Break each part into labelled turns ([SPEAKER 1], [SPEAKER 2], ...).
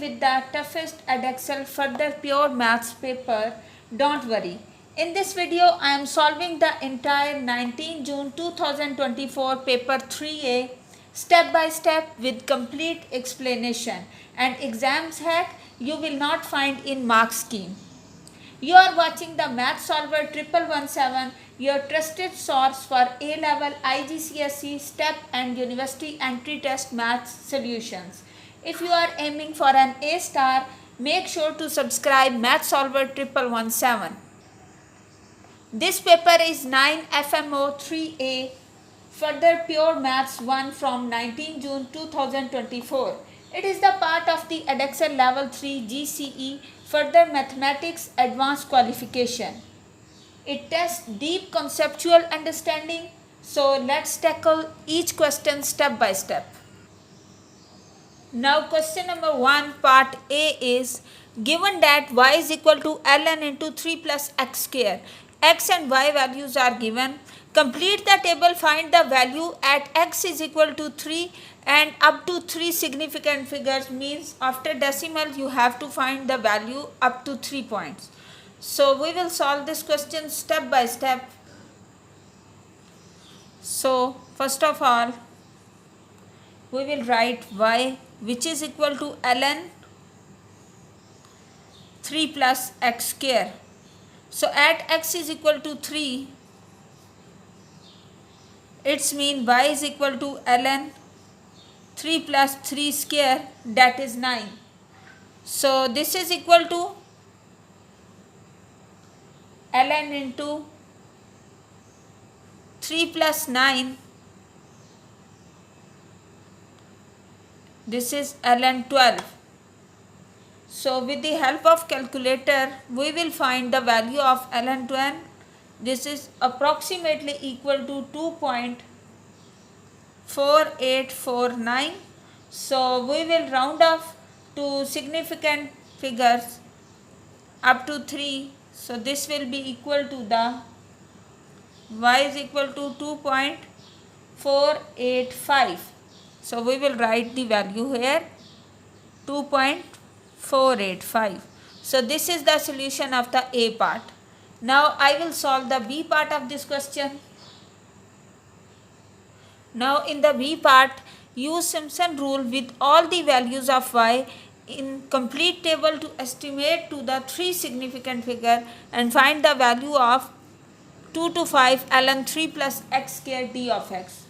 [SPEAKER 1] with the toughest Edexcel further pure maths paper, don't worry. In this video, I am solving the entire 19 June 2024 paper 3A step by step with complete explanation and exams hack you will not find in mark scheme. You are watching the mathsolver 1117, your trusted source for A-level IGCSE step and university entry test maths solutions. If you are aiming for an A star, make sure to subscribe mathsolver 1117. This paper is 9 FMO 3A, further pure maths 1 from 19 June 2024. It is the part of the Edexcel level 3 GCE further mathematics advanced qualification. It tests deep conceptual understanding, so let's tackle each question step by step. Now question number 1 part A is given that y is equal to ln into 3 plus x square. X and y values are given. Complete the table, find the value at x is equal to 3 and up to 3 significant figures, means after decimal you have to find the value up to 3 points. So we will solve this question step by step. So first of all, we will write y which is equal to ln 3 plus x square. So at x is equal to 3, it's mean y is equal to ln 3 plus 3 square, that is 9. So this is equal to ln into 3 plus 9, this is ln 12. So with the help of calculator, we will find the value of ln 12. This is approximately equal to 2.4849. So we will round off to significant figures up to 3. So this will be equal to the y is equal to 2.485. So we will write the value here 2.485. So this is the solution of the A part. Now I will solve the B part of this question. Now in the B part, use Simpson rule with all the values of y in complete table to estimate to the 3 significant figure and find the value of 2 to 5 ln 3 plus x square d of x.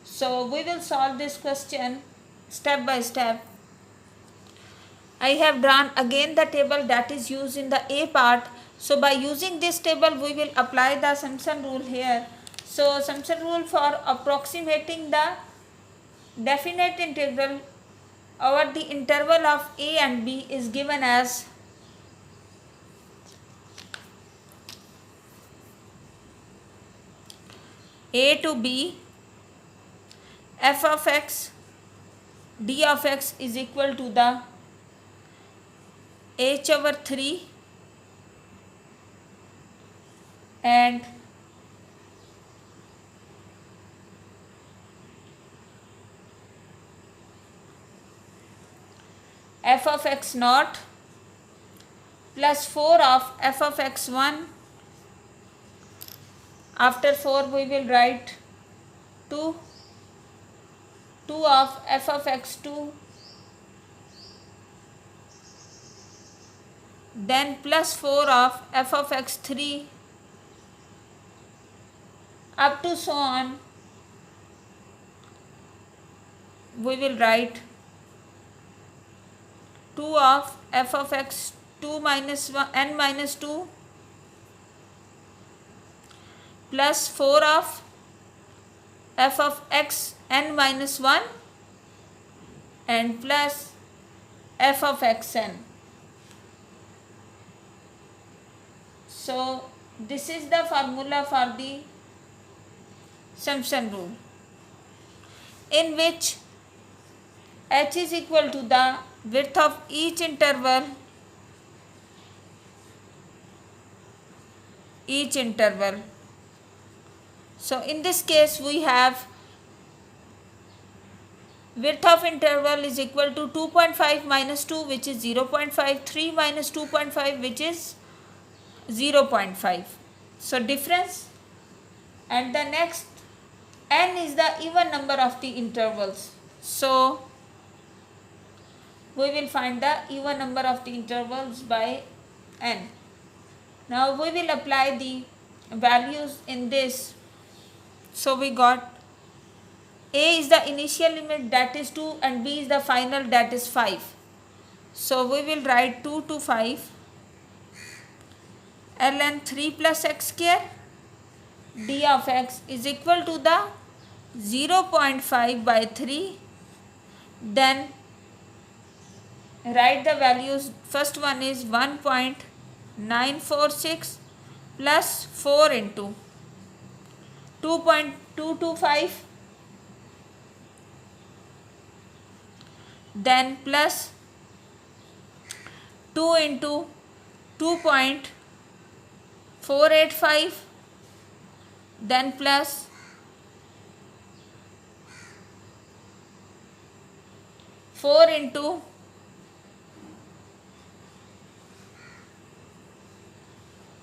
[SPEAKER 1] So we will solve this question step by step. I have drawn again the table that is used in the A part. So by using this table, we will apply the Simpson rule here. So Simpson rule for approximating the definite integral over the interval of A and B is given as A to B f of x d of x is equal to the h over 3 and f of x naught plus 4 of f of x1. After 4 we will write 2 of f of x2, then plus 4 of f of x3 up to so on. We will write 2 of f of x2 minus 1 n minus 2 plus 4 of f of x n minus 1 and plus f of xn. So this is the formula for the Simpson rule, in which h is equal to the width of each interval So in this case we have Width of interval is equal to 2.5 minus 2, which is 0.5, 3 minus 2.5, which is 0.5. So difference. And the next, n is the even number of the intervals. So we will find the even number of the intervals by n. Now we will apply the values in this. So we got a is the initial limit, that is 2, and b is the final, that is 5. So we will write 2 to 5 ln 3 plus x square d of x is equal to the 0.5 by 3. Then write the values. First one is 1.946 plus 4 into 2.225, then plus 2 into 2.485, then plus 4 into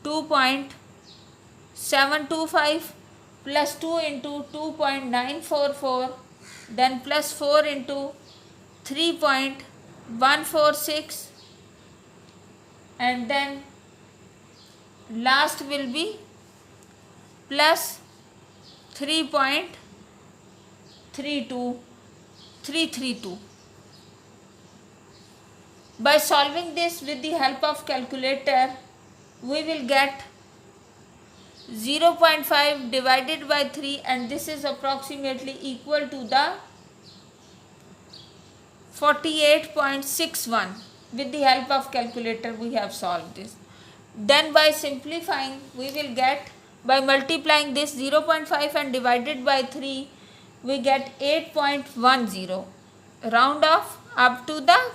[SPEAKER 1] 2.725 plus 2 into 2.944, then plus 4 into 3.146, and then last will be plus 3.332. By solving this with the help of calculator, we will get 0.5 divided by 3, and this is approximately equal to the 48.61. With the help of calculator we have solved this. Then by simplifying we will get, by multiplying this 0.5 and divided by 3, we get 8.10. Round off up to the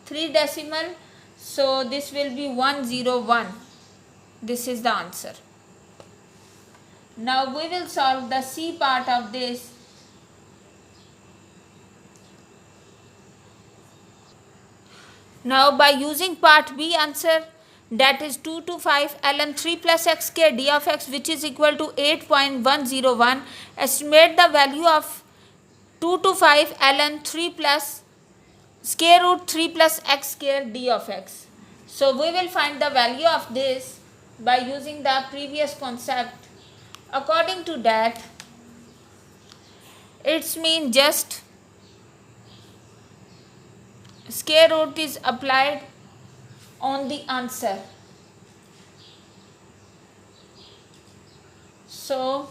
[SPEAKER 1] 3 decimal. So this will be 101. This is the answer. Now we will solve the C part of this. Now by using part B answer, that is 2 to 5 ln 3 plus x square d of x, which is equal to 8.101, estimate the value of 2 to 5 ln 3 plus square root 3 plus x square d of x. So we will find the value of this by using the previous concept. According to that, it's mean just square root is applied on the answer. So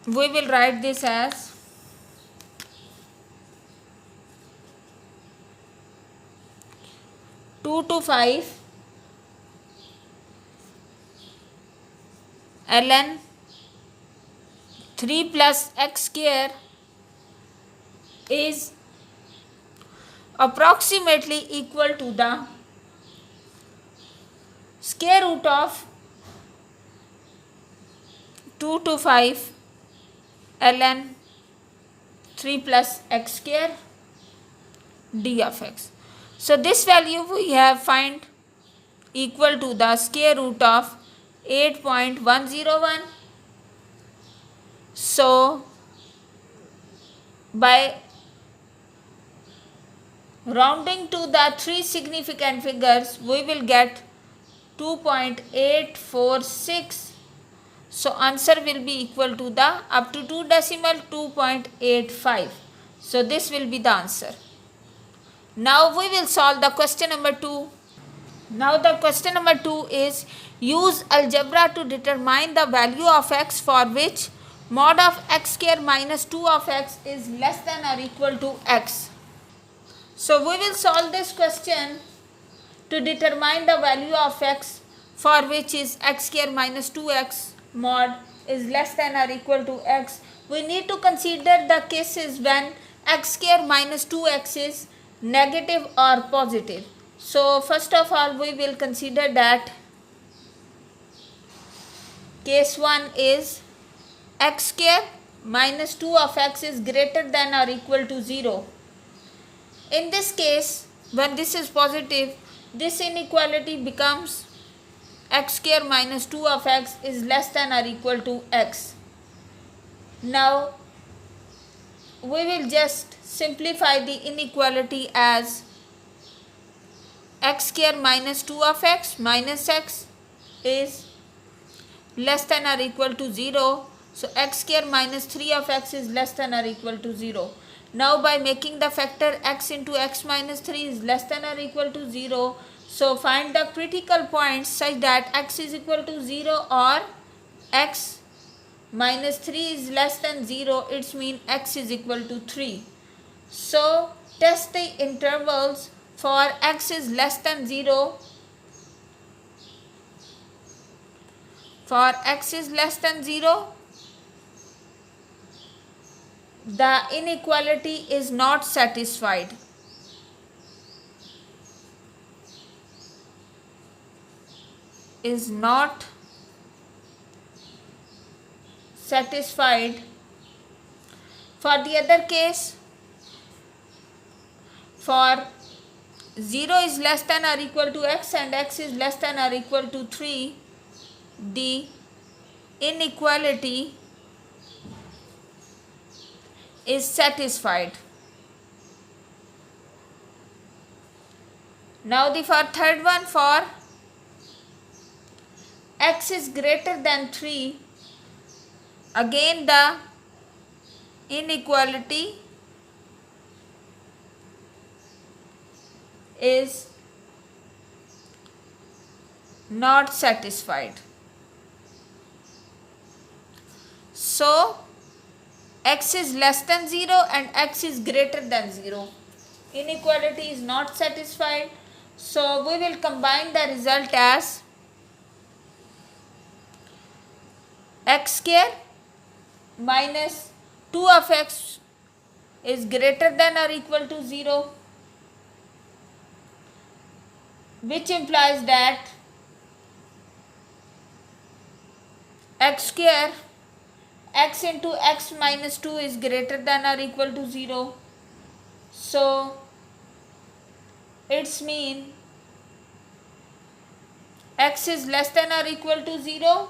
[SPEAKER 1] we will write this as 2 to 5 ln 3 plus x square is approximately equal to the square root of 2 to 5 ln 3 plus x square d of x. So this value we have find equal to the square root of 8.101. So by rounding to the 3 significant figures, we will get 2.846. So answer will be equal to the up to 2 decimal 2.85. So this will be the answer. Now we will solve the question number 2. Now the question number 2 is, use algebra to determine the value of x for which mod of x square minus 2 of x is less than or equal to x. So we will solve this question to determine the value of x for which is x square minus 2x mod is less than or equal to x. We need to consider the cases when x square minus 2x is negative or positive. So first of all we will consider that case 1 is x square minus 2 of x is greater than or equal to 0. In this case, when this is positive, this inequality becomes x square minus 2 of x is less than or equal to x. Now, we will just simplify the inequality as x square minus 2 of x minus x is less than or equal to 0. So, x square minus 3 of x is less than or equal to 0. Now, by making the factor x into x minus 3 is less than or equal to 0. So, find the critical points such that x is equal to 0 or x minus 3 is less than 0. It means x is equal to 3. So, test the intervals for x is less than 0. For x is less than 0, the inequality is not satisfied. Is not satisfied. For the other case, for 0 is less than or equal to x and x is less than or equal to 3, the inequality is satisfied. Now for third one, for x is greater than 3, again the inequality is not satisfied. So, x is less than 0 and x is greater than 0. Inequality is not satisfied. So, we will combine the result as x square minus 2 of x is greater than or equal to 0, which implies that x square x into x minus 2 is greater than or equal to 0. So, it's mean x is less than or equal to 0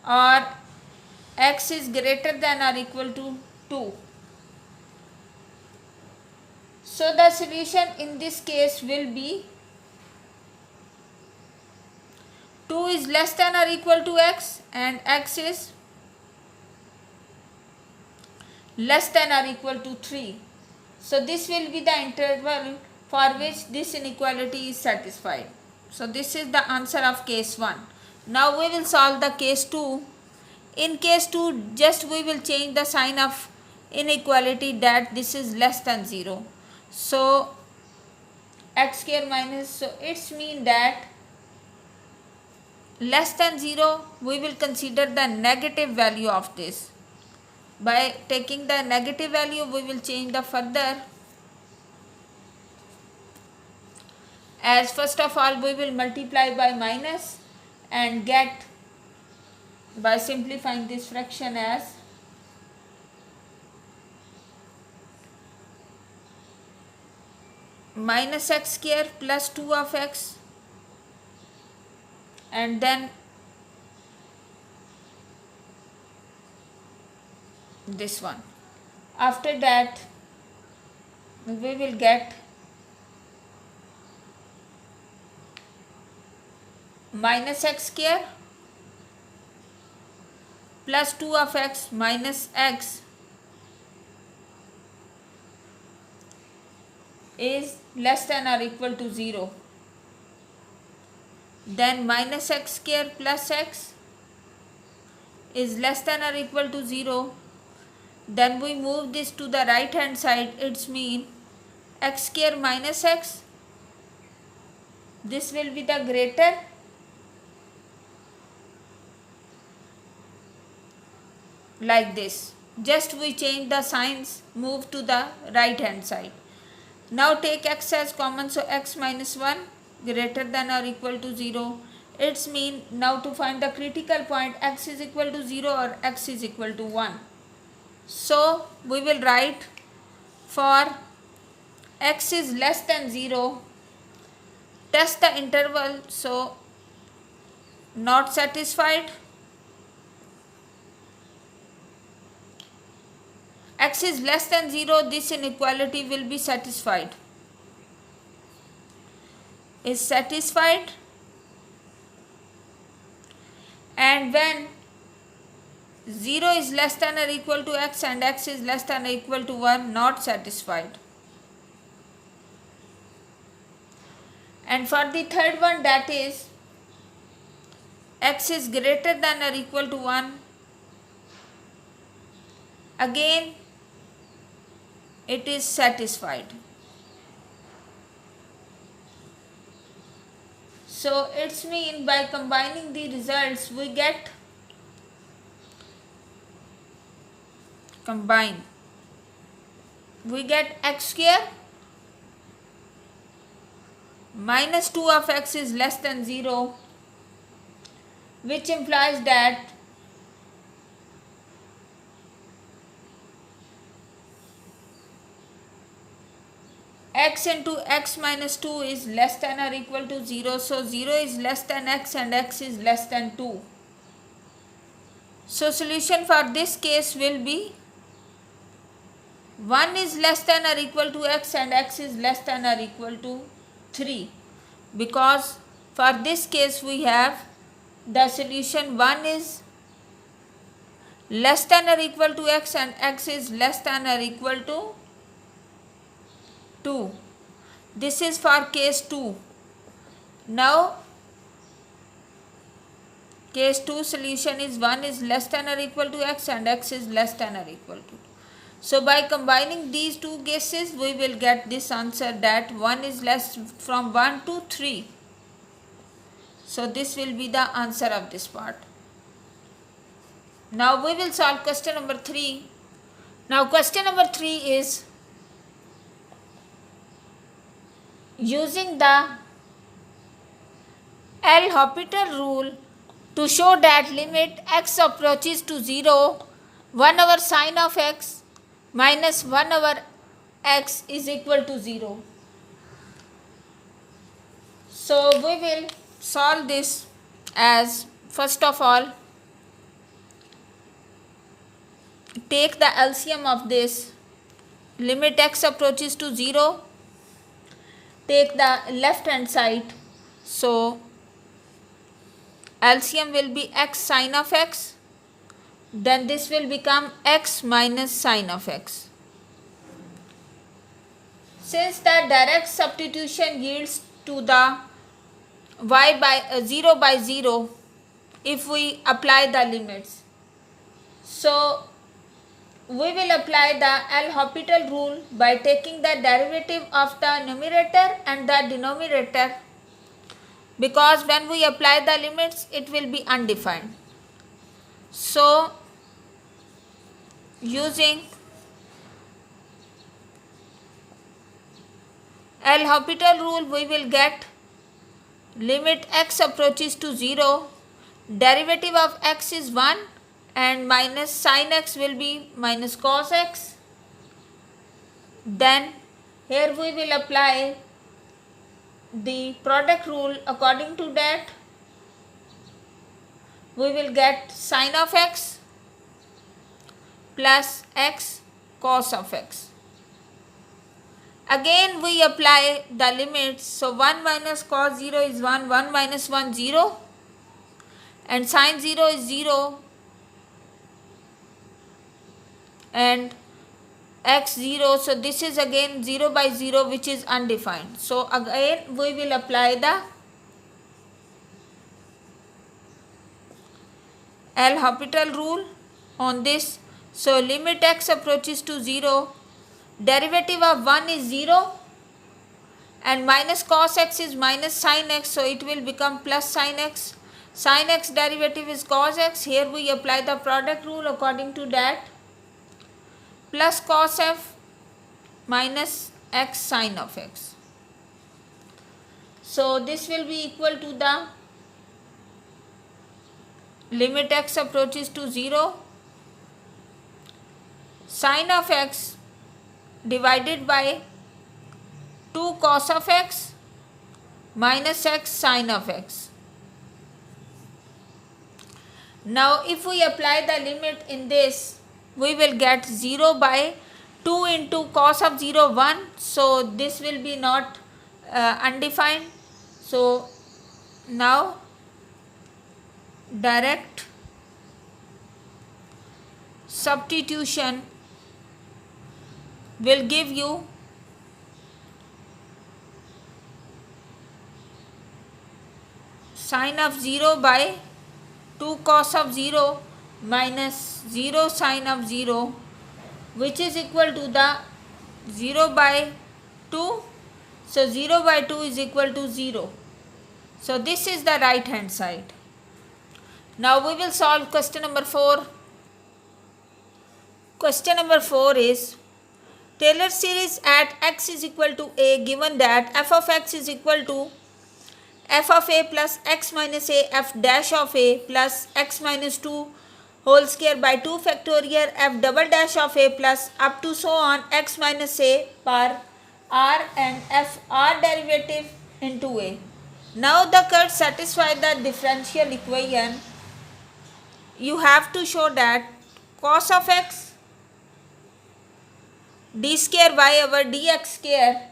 [SPEAKER 1] or x is greater than or equal to 2. So, the solution in this case will be 2 is less than or equal to x and x is less than or equal to 3. So, this will be the interval for which this inequality is satisfied. So, this is the answer of case 1. Now, we will solve the case 2. In case 2, just we will change the sign of inequality that this is less than 0. So, x square minus, so it's mean that less than 0, we will consider the negative value of this. By taking the negative value, we will change the further. As first of all, we will multiply by minus and get, by simplifying this fraction, as minus x square plus 2 of x, and then this one. After that, we will get minus x square plus 2 of x minus x is less than or equal to 0. Then minus x square plus x is less than or equal to 0. Then we move this to the right hand side. It's mean x square minus x. This will be the greater. Like this. Just we change the signs, move to the right hand side. Now take x as common. So x minus 1 greater than or equal to 0. It's mean now to find the critical point x is equal to 0 or x is equal to 1. So we will write for x is less than 0, test the interval, so not satisfied. X is less than 0, this inequality will be satisfied. Is satisfied. And when 0 is less than or equal to x and x is less than or equal to 1, not satisfied. And for the third one, that is x is greater than or equal to 1, again it is satisfied. So it's mean by combining the results we get x square minus 2 of x is less than 0, which implies that x into x minus 2 is less than or equal to 0. So 0 is less than x and x is less than 2. So solution for this case will be 1 is less than or equal to x and x is less than or equal to 3, because for this case we have the solution 1 is less than or equal to x and x is less than or equal to 2. This is for case 2. Now case 2 solution is 1 is less than or equal to x and x is less than or equal to 2. So by combining these two cases we will get this answer that 1 is less from 1 to 3. So this will be the answer of this part. Now we will solve question number 3. Now question number 3 is using the L'Hopital rule to show that limit x approaches to 0, 1 over sine of x minus 1 over x is equal to 0. So we will solve this as, first of all, take the LCM of this. Limit x approaches to 0, take the left hand side, so LCM will be x sine of x, then this will become x minus sine of x. Since the direct substitution yields to the y by 0 by 0 if we apply the limits, so we will apply the L'Hopital rule by taking the derivative of the numerator and the denominator, because when we apply the limits it will be undefined. So using L'Hopital rule we will get limit x approaches to 0, derivative of x is 1 and minus sin x will be minus cos x. Then here we will apply the product rule. According to that we will get sin of x plus x cos of x. Again we apply the limits, so 1 minus cos 0 is 1, 1 minus 1 0 and sin 0 is 0 and x 0, so this is again 0 by 0 which is undefined. So again we will apply the L'Hopital rule on this. So limit x approaches to 0, derivative of 1 is 0 and minus cos x is minus sin x, so it will become plus sin x. Sin x derivative is cos x. Here we apply the product rule. According to that, plus cos f minus x sin of x. So this will be equal to the limit x approaches to 0, sine of x divided by 2 cos of x minus x sine of x. Now if we apply the limit in this, we will get 0 by 2 into cos of 0 1. So this will be not undefined. So now direct substitution will give you sine of 0 by 2 cos of 0 minus 0 sine of 0, which is equal to the 0 by 2. So 0 by 2 is equal to 0. So this is the right hand side. Now we will solve question number 4. Question number 4 is Taylor series at x is equal to a, given that f of x is equal to f of a plus x minus a f dash of a plus x minus 2 whole square by 2 factorial f double dash of a plus up to so on x minus a per r and f r derivative into a. Now the curves satisfy the differential equation. You have to show that cos of x d square y over dx square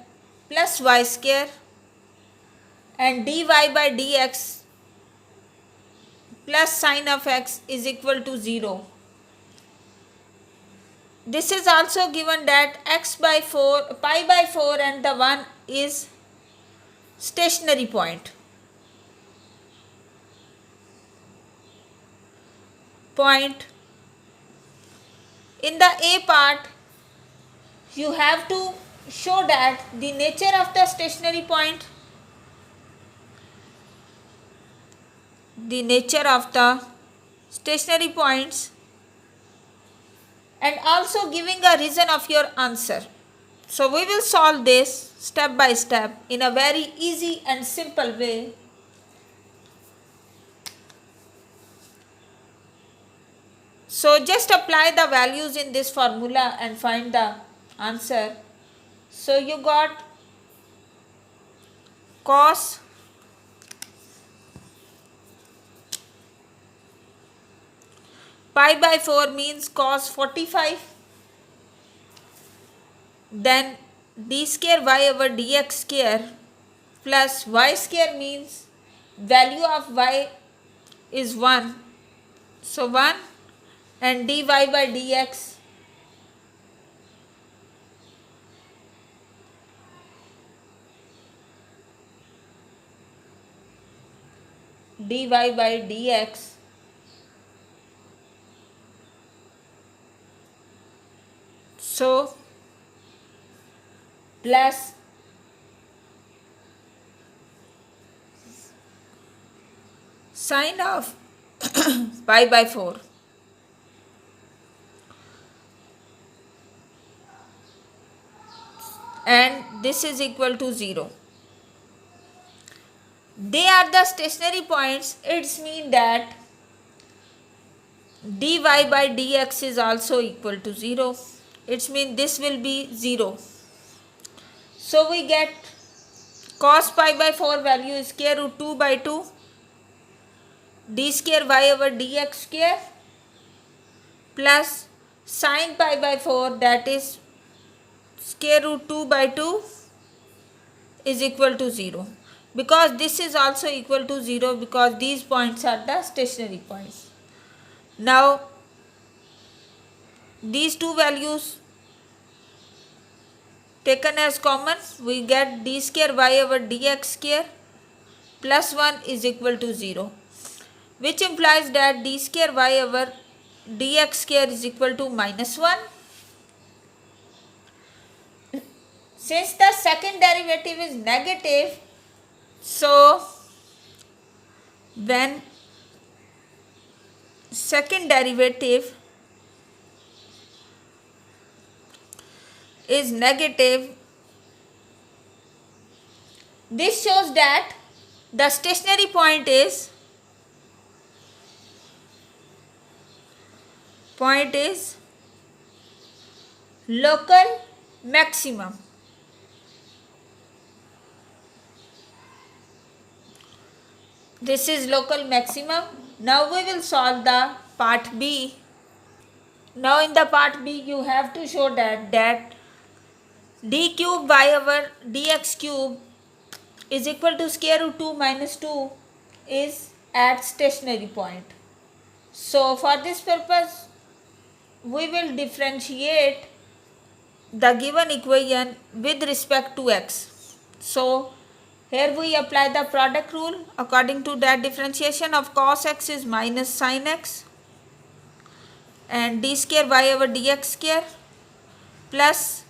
[SPEAKER 1] plus y square and dy by dx plus sine of x is equal to 0. This is also given that x by 4, pi by 4 and the 1 is stationary point. In the A part, you have to show that the nature of the stationary point, points, and also giving a reason of your answer. So we will solve this step by step in a very easy and simple way. So just apply the values in this formula and find the answer. So you got cos pi by 4 means cos 45, then d square y over dx square plus y square means value of y is 1, so 1, and dy by dx so plus sine of pi by 4. And this is equal to 0. They are the stationary points. It's mean that dy by dx is also equal to 0. It's mean this will be 0. So we get cos pi by 4 value is square root 2 by 2 d square y over dx square plus sine pi by 4, that is square root 2 by 2 is equal to 0. Because this is also equal to 0 because these points are the stationary points. Now these two values taken as common, we get d square y over dx square plus 1 is equal to 0, which implies that d square y over dx square is equal to minus 1. Since the second derivative is negative, so when second derivative is negative, this shows that the stationary point is point is local maximum. This is local maximum. Now we will solve the part B. Now in the part B you have to show that d cube by over dx cube is equal to square root 2 minus 2 is at stationary point. So for this purpose we will differentiate the given equation with respect to x. So here we apply the product rule. According to that, differentiation of cos x is minus sin x and d square y over dx square plus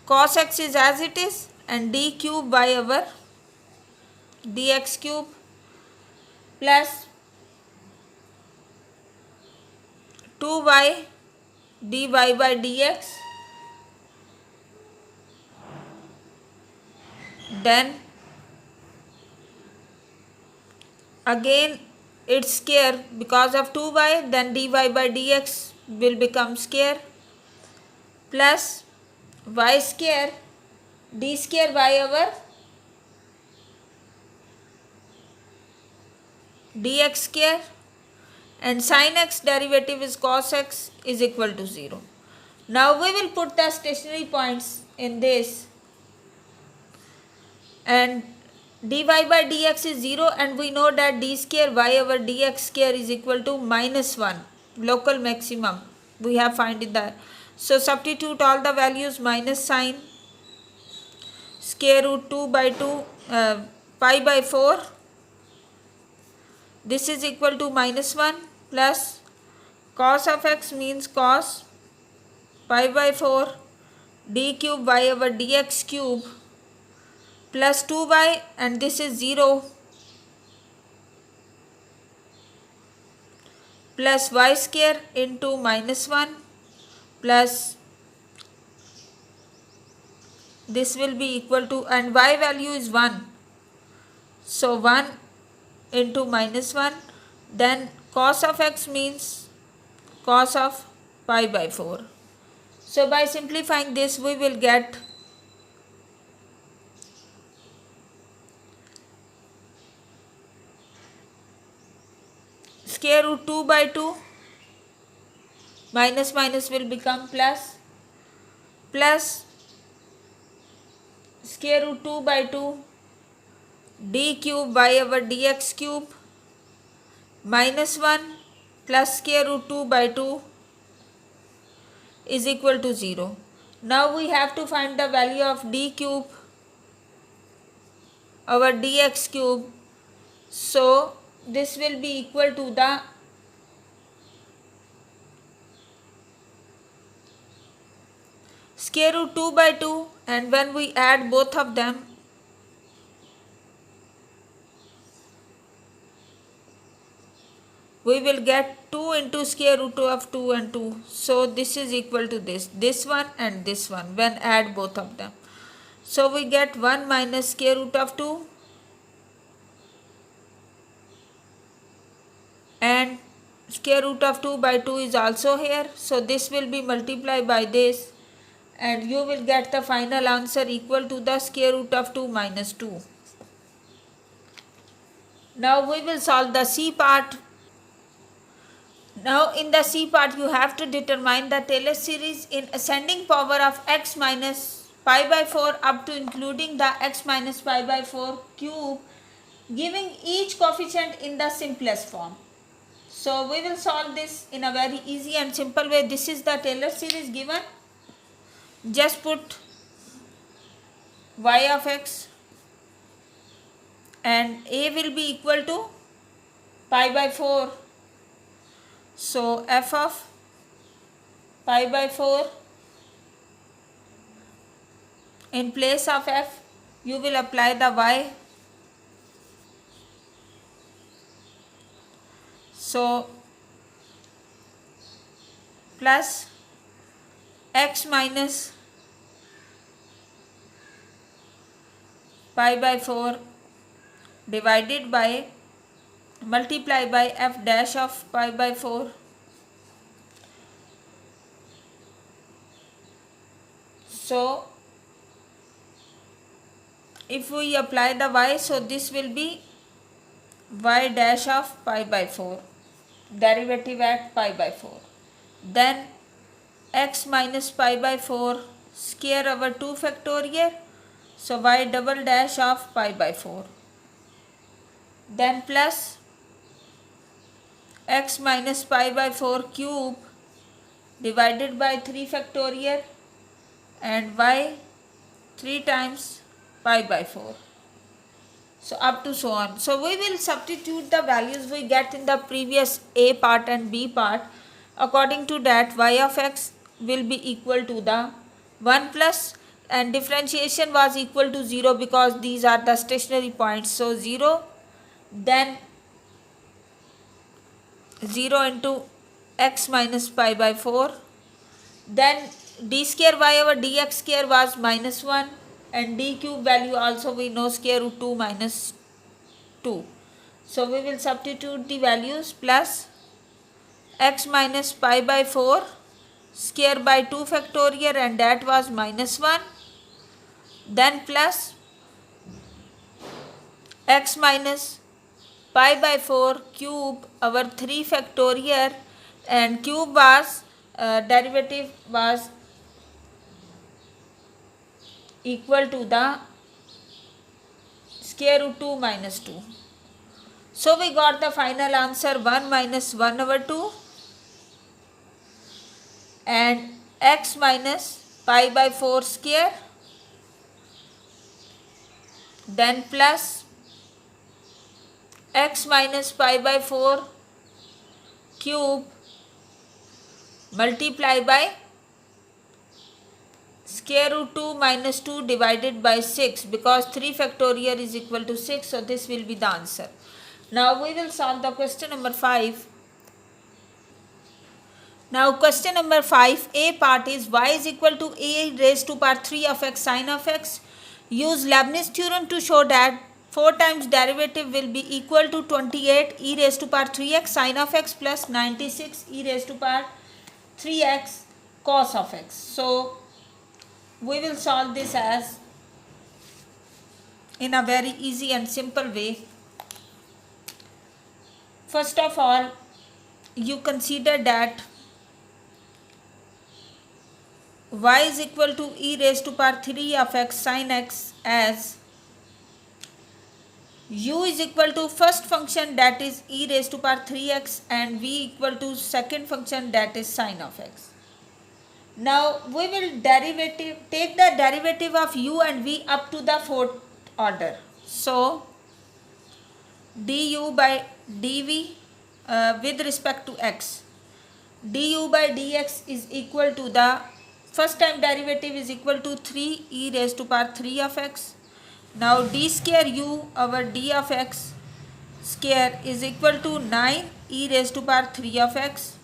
[SPEAKER 1] cos x is as it is and d cube y over dx cube plus 2y dy by dx, then again it's square because of 2y, then dy by dx will become square plus y square d square y over dx square, and sin x derivative is cos x is equal to 0. Now we will put the stationary points in this, and dy by dx is 0 and we know that d square y over dx square is equal to minus 1, local maximum we have find in that. So substitute all the values, minus sin square root 2 by 2 pi by 4, this is equal to minus 1 plus cos of x means cos pi by 4 d cube y over dx cube plus 2y, and this is 0 plus y square into minus 1 plus this will be equal to, and y value is 1, so 1 into minus 1, then cos of x means cos of pi by 4. So by simplifying this we will get square root 2 by 2, minus minus will become plus, plus square root 2 by 2 d cube y over dx cube minus 1 plus square root 2 by 2 is equal to 0. Now we have to find the value of d cube over dx cube. So this will be equal to the square root 2 by 2, and when we add both of them we will get 2 into square root of 2 and 2. So this is equal to this one and this one when add both of them. So we get 1 minus square root of 2 and square root of 2 by 2 is also here. So this will be multiplied by this and you will get the final answer equal to the square root of 2 minus 2. Now we will solve the C part. Now in the C part you have to determine the Taylor series in ascending power of x minus pi by 4 up to including the x minus pi by 4 cube, giving each coefficient in the simplest form. So we will solve this in a very easy and simple way. This is the Taylor series given. Just put y of x and a will be equal to pi by 4. So f of pi by 4, in place of f you will apply the y. So plus x minus pi by 4 divided by multiply by f dash of pi by 4 So if we apply the y, so this will be y dash of pi by 4, derivative at pi by 4. Then x minus pi by 4 square over 2 factorial, so y double dash of pi by 4. Then plus x minus pi by 4 cube divided by 3 factorial and y 3 times pi by 4. So up to so on. So we will substitute the values we get in the previous a part and b part. According to that, y of x will be equal to the 1 plus, and differentiation was equal to 0 because these are the stationary points. So 0, then 0 into x minus pi by 4, then d square y over dx square was minus 1, and d cube value also we know square root 2 minus 2. So we will substitute the values plus x minus pi by 4 square by 2 factorial, and that was minus 1, then plus x minus pi by 4 cube over 3 factorial, and cube was derivative was equal to the square root 2 minus 2. So we got the final answer 1 minus 1 over 2 and x minus pi by 4 square, then plus x minus pi by 4 cube multiply by square root 2 minus 2 divided by 6, because 3 factorial is equal to 6, so this will be the answer. Now we will solve the question number 5. Now question number 5, a part is y is equal to a raised to power 3 of x sin of x. Use Leibniz theorem to show that 4 times derivative will be equal to 28 e raised to power 3x sin of x plus 96 e raised to power 3x cos of x. So we will solve this as in a very easy and simple way. First of all, you consider that y is equal to e raised to power 3 of x sin x as u is equal to first function, that is e raised to power 3x, and v equal to second function, that is sin of x. Now we will take the derivative of u and v up to the fourth order. So du by dv with respect to x, du by dx is equal to the first time derivative is equal to 3 e raised to power 3 of x. Now d square u over d of x square is equal to 9 e raised to power 3 of x.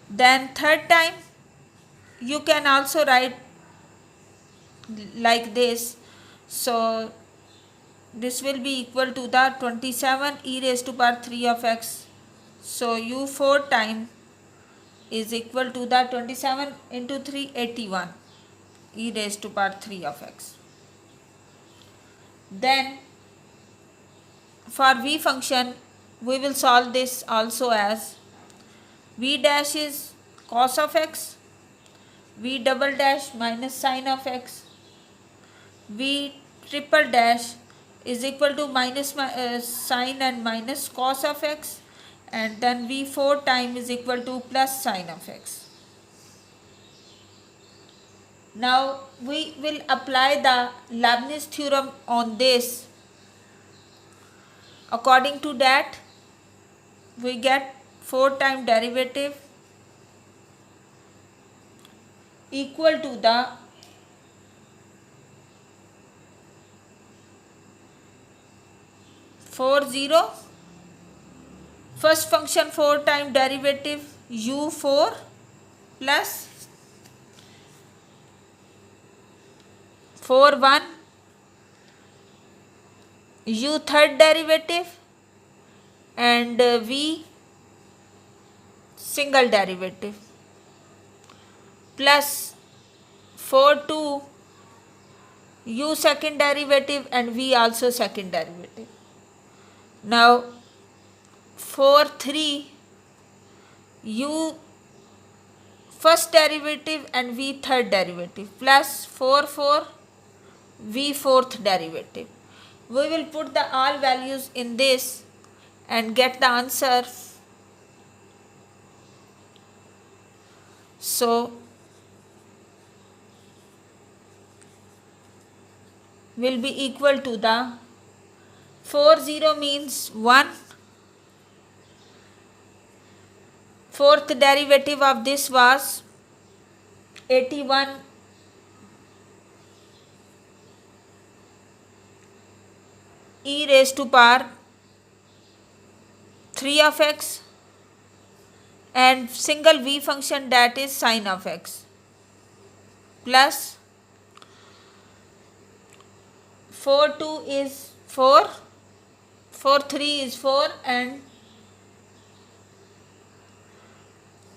[SPEAKER 1] Then third time you can also write like this. So this will be equal to the 27 e raised to power 3 of x. So u fourth time is equal to the 27 into 3, 81 e raised to power 3 of x. Then for v function we will solve this also as v dash is cos of x, v double dash minus sin of x, v triple dash is equal to minus sin and minus cos of x, and then v 4 time is equal to plus sin of x. Now we will apply the Leibniz theorem on this. According to that, we get 4 time derivative equal to the first function 4 time derivative u4 plus 4 u third derivative and v single derivative plus for 2 u second derivative and v also second derivative. Now for 3 u first derivative and v third derivative plus 4 v fourth derivative. We will put the all values in this and get the answer. So will be equal to the 40 means 1. Fourth derivative of this was 81 e raised to power 3 of x and single v function, that is sine of x, plus 4 2 is 4, 4 3 is 4 and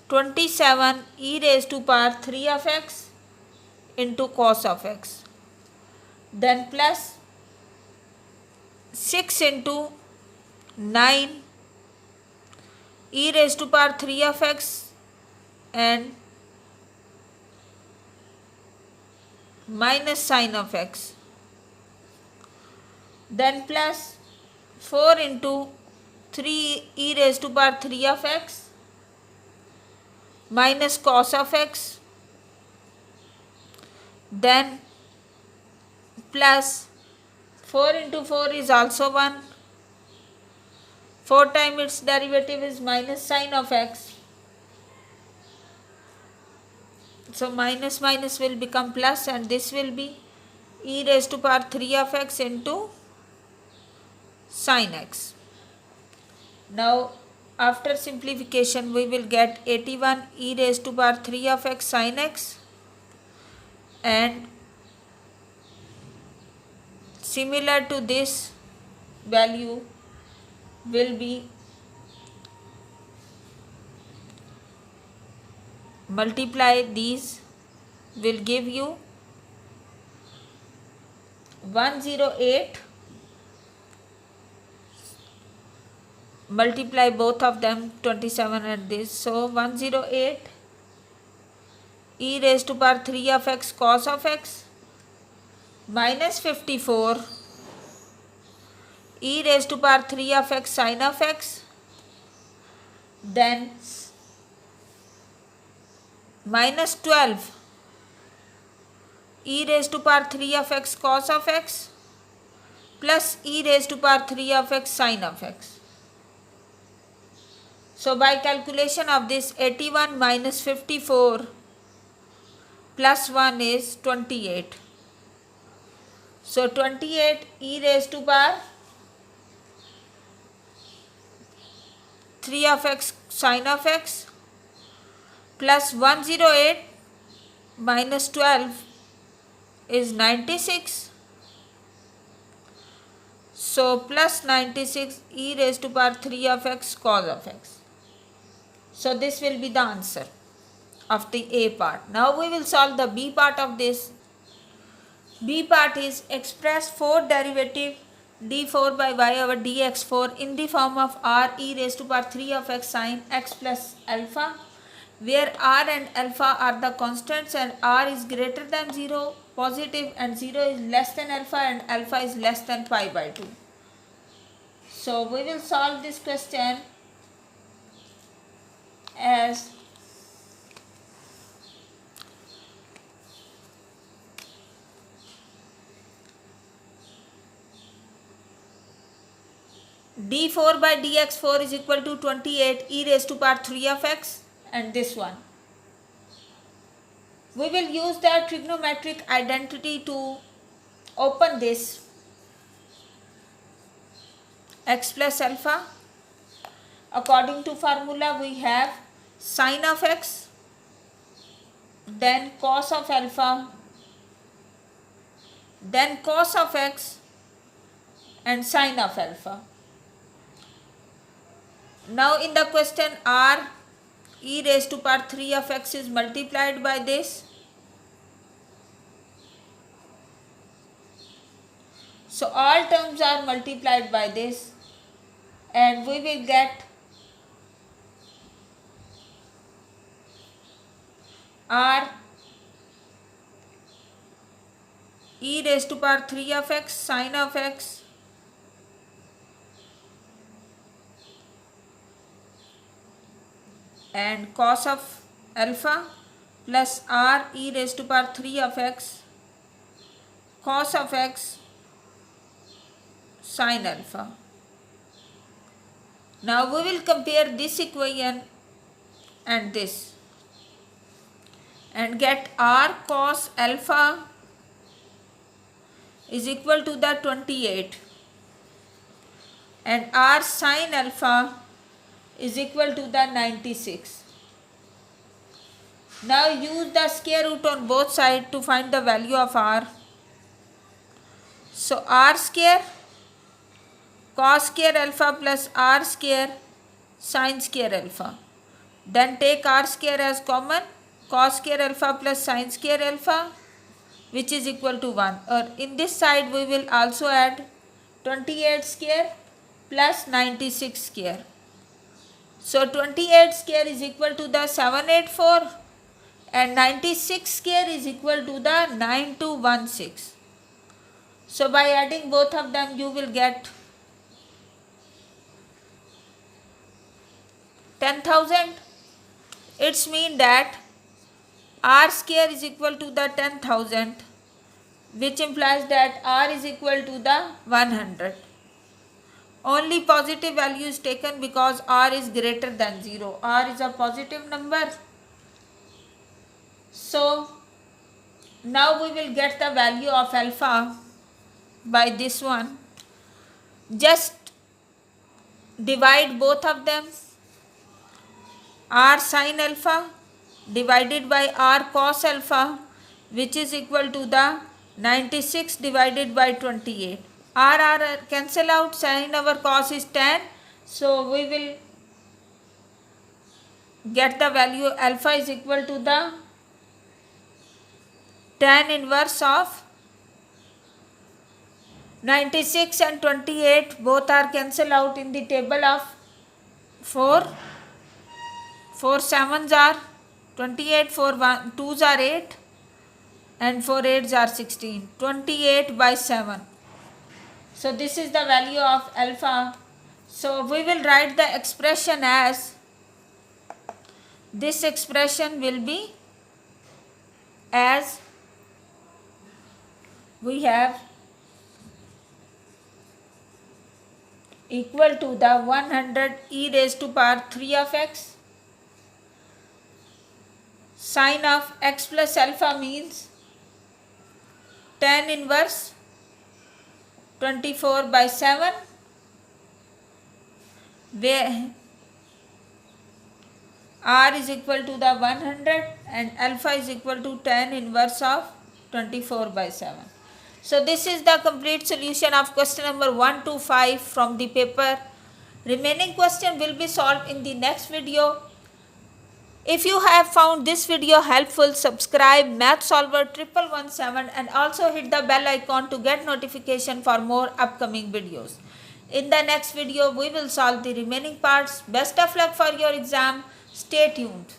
[SPEAKER 1] 27 e raised to power 3 of x into cos of x, then plus 6 into 9 e raised to power 3 of x and minus sine of x, then plus 4 into 3 e raised to power 3 of x minus cos of x, then plus 4 into 4 is also 1, 4 times its derivative is minus sine of x. So minus minus will become plus and this will be e raised to power 3 of x into sine x. Now after simplification we will get 81 e raised to power 3 of x sine x, and similar to this value will be multiply these will give you 108, multiply both of them 27 and this, so 108 e raised to power 3 of x cos of x minus 54 e raised to power 3 of x sine of x, then minus 12 e raised to power 3 of x cos of x plus e raised to power 3 of x sine of x. So by calculation of this, 81 minus 54 plus 1 is 28. So 28 e raised to power 3 of x sine of x plus 108 minus 12 is 96. So plus 96 e raised to power 3 of x cos of x. So this will be the answer of the A part. Now we will solve the B part of this. B part is express fourth derivative d4 by y over dx4 in the form of r e raised to power 3 of x sine x plus alpha, where r and alpha are the constants and r is greater than 0, positive, and 0 is less than alpha and alpha is less than pi by 2. So we will solve this question as d4 by dx4 is equal to 28 e raised to power 3 of x, and this one. We will use the trigonometric identity to open this x plus alpha. According to formula, we have sine of x, then cos of alpha, then cos of x and sine of alpha. Now in the question, r e raised to power 3 of x is multiplied by this So all terms are multiplied by this and we will get r e raised to power 3 of x sine of x and cos of alpha plus r e raised to power 3 of x cos of x sine alpha. Now we will compare this equation and this and get r cos alpha is equal to the 28 and r sine alpha is equal to the 96. Now use the square root on both sides to find the value of r. So r square cos square alpha plus r square sine square alpha. Then take r square as common, cos square alpha plus sine square alpha, which is equal to 1. Or in this side we will also add 28 square plus 96 square. So 28 square is equal to the 784 and 96 square is equal to the 9216. So by adding both of them you will get 10,000. It's mean that r square is equal to the 10,000, which implies that r is equal to the 100. Only positive value is taken because r is greater than 0. R is a positive number. So now we will get the value of alpha by this one. Just divide both of them. R sine alpha divided by r cos alpha, which is equal to the 96 divided by 28. R cancel out, sine over cos is 10. So we will get the value alpha is equal to the tan inverse of 96 and 28. Both are cancel out in the table of 4. 4 sevens are 28, 4 2s are 8 and 4 8s are 16. 28 by 7. So this is the value of alpha. So we will write the expression as, this expression will be as we have equal to the 100 e raised to power 3 of x sine of x plus alpha means tan inverse 24 by 7, where r is equal to the 100 and alpha is equal to tan inverse of 24 by 7. So this is the complete solution of question number 1 to 5 from the paper. Remaining question will be solved in the next video. If you have found this video helpful, subscribe mathsolver 1117 and also hit the bell icon to get notification for more upcoming videos. In the next video, we will solve the remaining parts. Best of luck for your exam. Stay tuned.